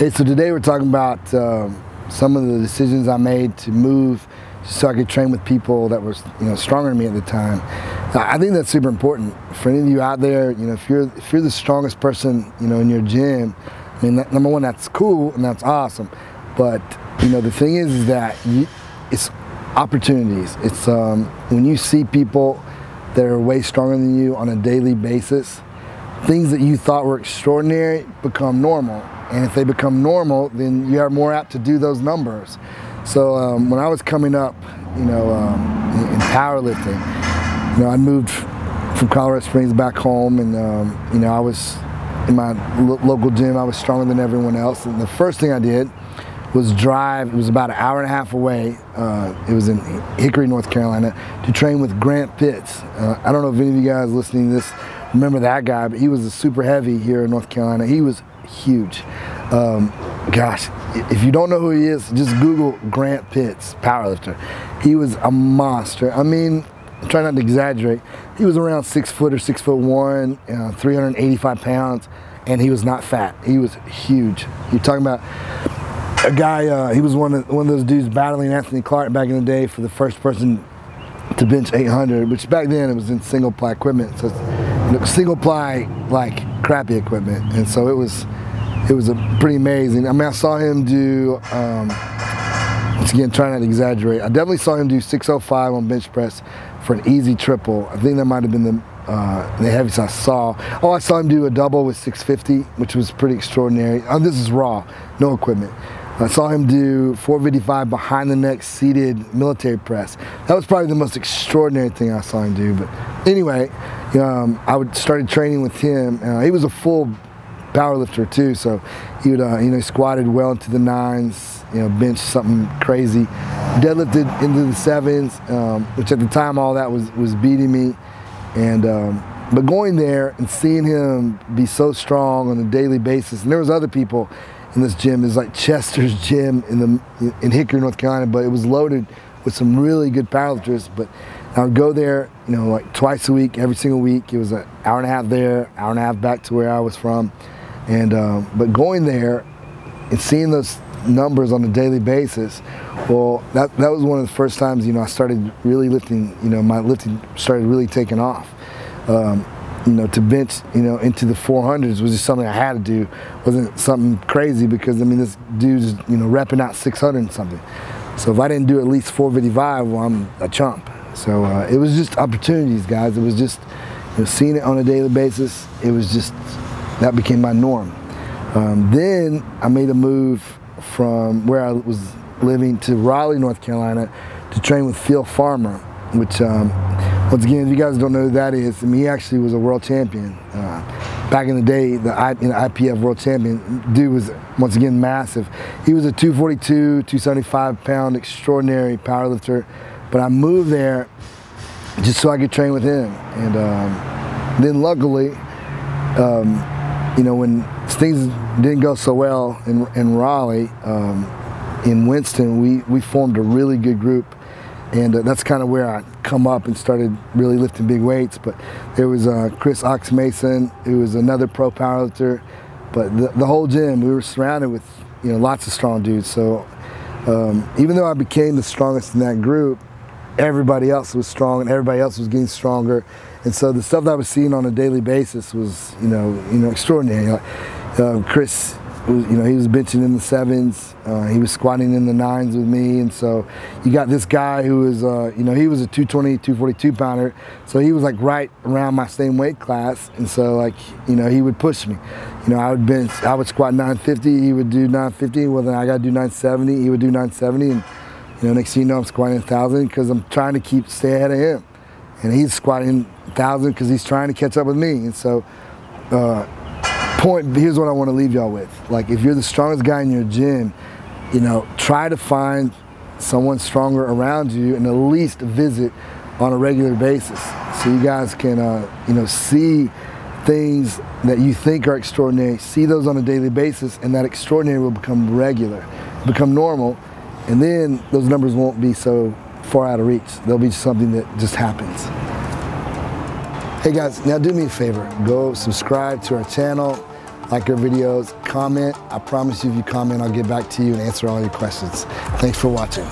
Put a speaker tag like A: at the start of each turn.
A: Hey, so today we're talking about some of the decisions I made to move so I could train with people that were, stronger than me at the time. I think that's super important for any of you out there. If you're the strongest person, in your gym, I mean, number one, that's cool and that's awesome. But the thing is that it's opportunities. It's when you see people that are way stronger than you on a daily basis, things that you thought were extraordinary become normal. And if they become normal, then you are more apt to do those numbers. So when I was coming up, in powerlifting, I moved from Colorado Springs back home, and I was in my local gym. I was stronger than everyone else. And the first thing I did was drive. It was about an hour and a half away. It was in Hickory, North Carolina, to train with Grant Pitts. I don't know if any of you guys listening to this remember that guy, but he was a super heavy here in North Carolina. He was huge. Gosh, if you don't know who he is, just Google Grant Pitts, powerlifter. He was a monster. I mean, I'm trying not to exaggerate. He was around 6 foot or 6'1", 385 pounds, and he was not fat. He was huge. You're talking about a guy, he was one of those dudes battling Anthony Clark back in the day for the first person to bench 800, which back then it was in single ply equipment. So single ply, like crappy equipment. And so it was pretty amazing. I mean, I saw him do, once again, trying not to exaggerate, I definitely saw him do 605 on bench press for an easy triple. I think that might have been the heaviest I saw. Oh, I saw him do a double with 650, which was pretty extraordinary. This is raw, no equipment. I saw him do 455 behind the neck seated military press. That was probably the most extraordinary thing I saw him do. But anyway, I started training with him. He was a full power lifter too, so he would, squatted well into the 9s, benched something crazy, deadlifted into the 7s, which at the time all that was beating me. And but going there and seeing him be so strong on a daily basis, and there was other people in this gym. Is like Chester's gym in Hickory, North Carolina, but it was loaded with some really good powerlifters. But I would go there, like twice a week, every single week. It was an hour and a half there, hour and a half back to where I was from. And but going there and seeing those numbers on a daily basis, well, that was one of the first times, I started really lifting. My lifting started really taking off. To bench, into the 400s was just something I had to do. Wasn't something crazy because, I mean, this dude's, repping out 600 and something. So if I didn't do at least 455, well, I'm a chump. So it was just opportunities, guys. It was just, seeing it on a daily basis. It was just, that became my norm. Then I made a move from where I was living to Raleigh, North Carolina, to train with Phil Farmer, which, once again, if you guys don't know who that is, I mean, he actually was a world champion. Back in the day, the IPF world champion. Dude was, once again, massive. He was a 242, 275 pound extraordinary powerlifter. But I moved there just so I could train with him. And then luckily, when things didn't go so well in Raleigh, in Winston, we formed a really good group. And that's kind of where I come up and started really lifting big weights. But there was Chris Ox Mason, who was another pro powerlifter. But the whole gym, we were surrounded with lots of strong dudes. So even though I became the strongest in that group, everybody else was strong and everybody else was getting stronger. And so the stuff that I was seeing on a daily basis was extraordinary. Chris, he was benching in the 7s, he was squatting in the 9s with me, and so you got this guy who was, he was a 220, 242 pounder, so he was like right around my same weight class, and so like, he would push me. I would squat 950, he would do 950, well then I gotta do 970, he would do 970, and next thing you know, I'm squatting 1,000 because I'm trying to stay ahead of him, and he's squatting 1,000 because he's trying to catch up with me, and so, here's what I want to leave y'all with. Like, if you're the strongest guy in your gym, try to find someone stronger around you and at least visit on a regular basis so you guys can, see things that you think are extraordinary, see those on a daily basis, and that extraordinary will become regular, become normal, and then those numbers won't be so far out of reach. They'll be something that just happens. Hey guys, now do me a favor. Go subscribe to our channel. like our videos, comment. I promise you if you comment, I'll get back to you and answer all your questions. Thanks for watching.